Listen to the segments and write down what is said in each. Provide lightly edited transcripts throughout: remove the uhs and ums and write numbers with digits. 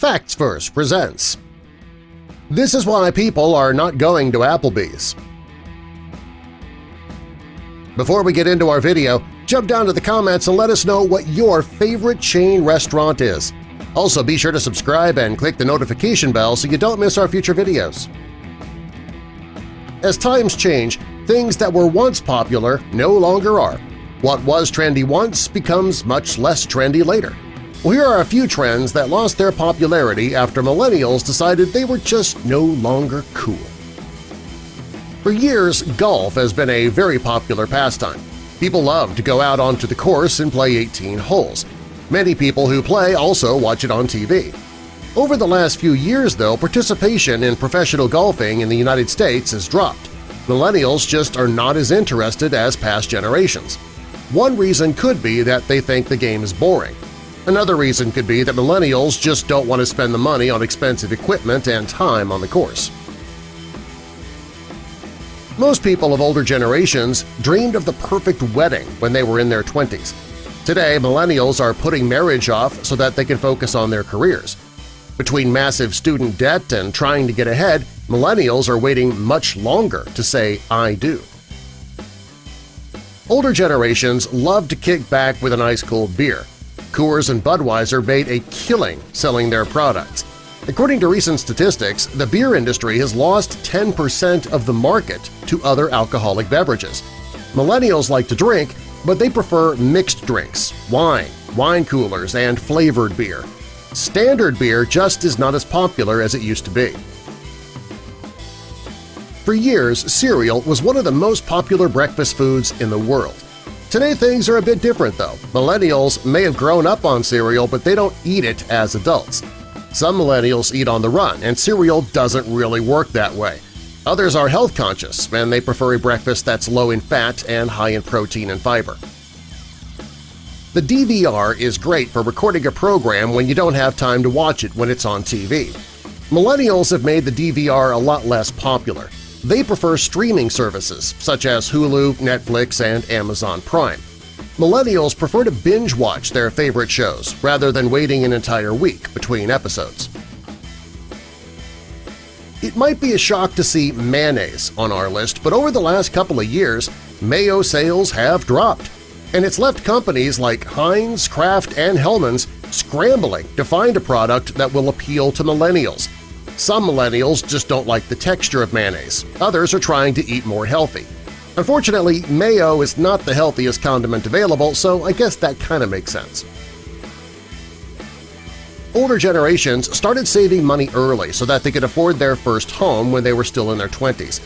Facts First presents This is Why People Are Not Going to Applebee's. Before we get into our video, jump down to the comments and let us know what your favorite chain restaurant is. Also, be sure to subscribe and click the notification bell so you don't miss our future videos. As times change, things that were once popular no longer are. What was trendy once becomes much less trendy later. Well, here are a few trends that lost their popularity after millennials decided they were just no longer cool. For years, golf has been a very popular pastime. People love to go out onto the course and play 18 holes. Many people who play also watch it on TV. Over the last few years, though, participation in professional golfing in the United States has dropped. Millennials just are not as interested as past generations. One reason could be that they think the game is boring. Another reason could be that millennials just don't want to spend the money on expensive equipment and time on the course. Most people of older generations dreamed of the perfect wedding when they were in their 20s. Today, millennials are putting marriage off so that they can focus on their careers. Between massive student debt and trying to get ahead, millennials are waiting much longer to say "I do." Older generations love to kick back with an ice-cold beer. Coors and Budweiser made a killing selling their products. According to recent statistics, the beer industry has lost 10% of the market to other alcoholic beverages. Millennials like to drink, but they prefer mixed drinks, wine coolers, and flavored beer. Standard beer just is not as popular as it used to be. For years, cereal was one of the most popular breakfast foods in the world. Today things are a bit different, though. Millennials may have grown up on cereal, but they don't eat it as adults. Some millennials eat on the run, and cereal doesn't really work that way. Others are health-conscious, and they prefer a breakfast that's low in fat and high in protein and fiber. The DVR is great for recording a program when you don't have time to watch it when it's on TV. Millennials have made the DVR a lot less popular. They prefer streaming services such as Hulu, Netflix, and Amazon Prime. Millennials prefer to binge-watch their favorite shows rather than waiting an entire week between episodes. It might be a shock to see mayonnaise on our list, but over the last couple of years, mayo sales have dropped, and it's left companies like Heinz, Kraft, and Hellmann's scrambling to find a product that will appeal to millennials. Some millennials just don't like the texture of mayonnaise. Others are trying to eat more healthy. Unfortunately, mayo is not the healthiest condiment available, so I guess that kind of makes sense. Older generations started saving money early so that they could afford their first home when they were still in their 20s.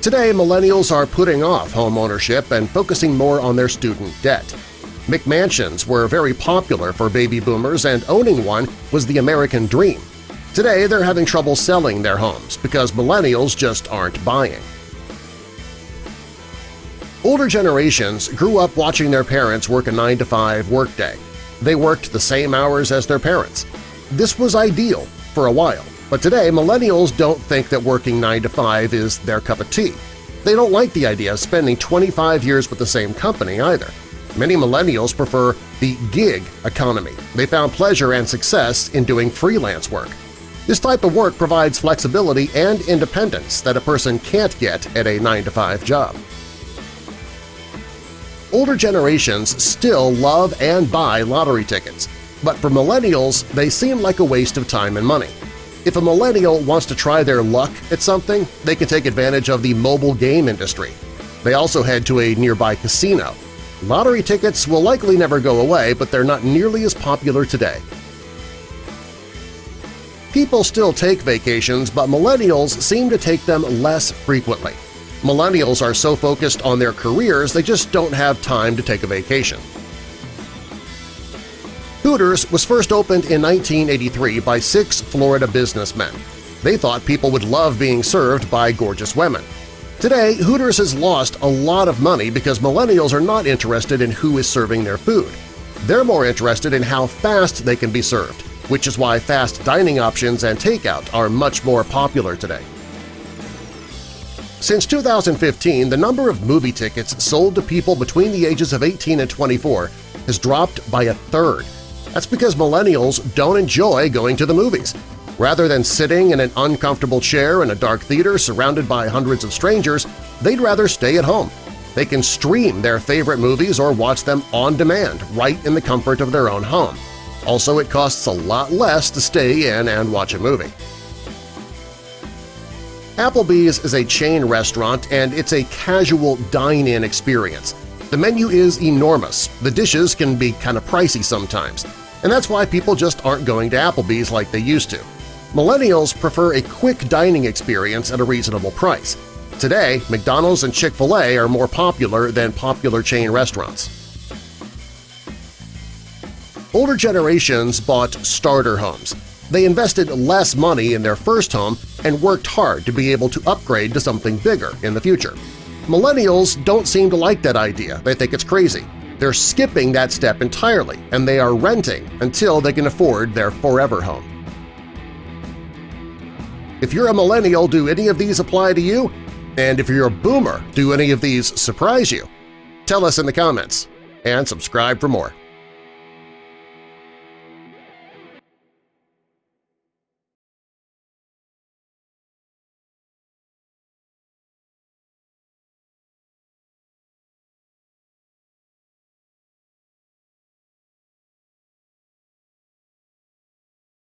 Today, millennials are putting off home ownership and focusing more on their student debt. McMansions were very popular for baby boomers, and owning one was the American dream. Today, they're having trouble selling their homes because millennials just aren't buying. Older generations grew up watching their parents work a 9-to-5 workday. They worked the same hours as their parents. This was ideal for a while, but today millennials don't think that working 9 to 5 is their cup of tea. They don't like the idea of spending 25 years with the same company either. Many millennials prefer the gig economy. They found pleasure and success in doing freelance work. This type of work provides flexibility and independence that a person can't get at a 9-to-5 job. Older generations still love and buy lottery tickets, but for millennials, they seem like a waste of time and money. If a millennial wants to try their luck at something, they can take advantage of the mobile game industry. They also head to a nearby casino. Lottery tickets will likely never go away, but they're not nearly as popular today. People still take vacations, but millennials seem to take them less frequently. Millennials are so focused on their careers they just don't have time to take a vacation. Hooters was first opened in 1983 by 6 Florida businessmen. They thought people would love being served by gorgeous women. Today, Hooters has lost a lot of money because millennials are not interested in who is serving their food. They're more interested in how fast they can be served, which is why fast dining options and takeout are much more popular today. Since 2015, the number of movie tickets sold to people between the ages of 18 and 24 has dropped by a third. That's because millennials don't enjoy going to the movies. Rather than sitting in an uncomfortable chair in a dark theater surrounded by hundreds of strangers, they'd rather stay at home. They can stream their favorite movies or watch them on demand right in the comfort of their own home. Also, it costs a lot less to stay in and watch a movie. Applebee's is a chain restaurant and it's a casual dine-in experience. The menu is enormous, the dishes can be kind of pricey sometimes, and that's why people just aren't going to Applebee's like they used to. Millennials prefer a quick dining experience at a reasonable price. Today, McDonald's and Chick-fil-A are more popular than popular chain restaurants. Older generations bought starter homes. They invested less money in their first home and worked hard to be able to upgrade to something bigger in the future. Millennials don't seem to like that idea. They think it's crazy. They're skipping that step entirely, and they are renting until they can afford their forever home. If you're a millennial, do any of these apply to you? And if you're a boomer, do any of these surprise you? Tell us in the comments, and subscribe for more.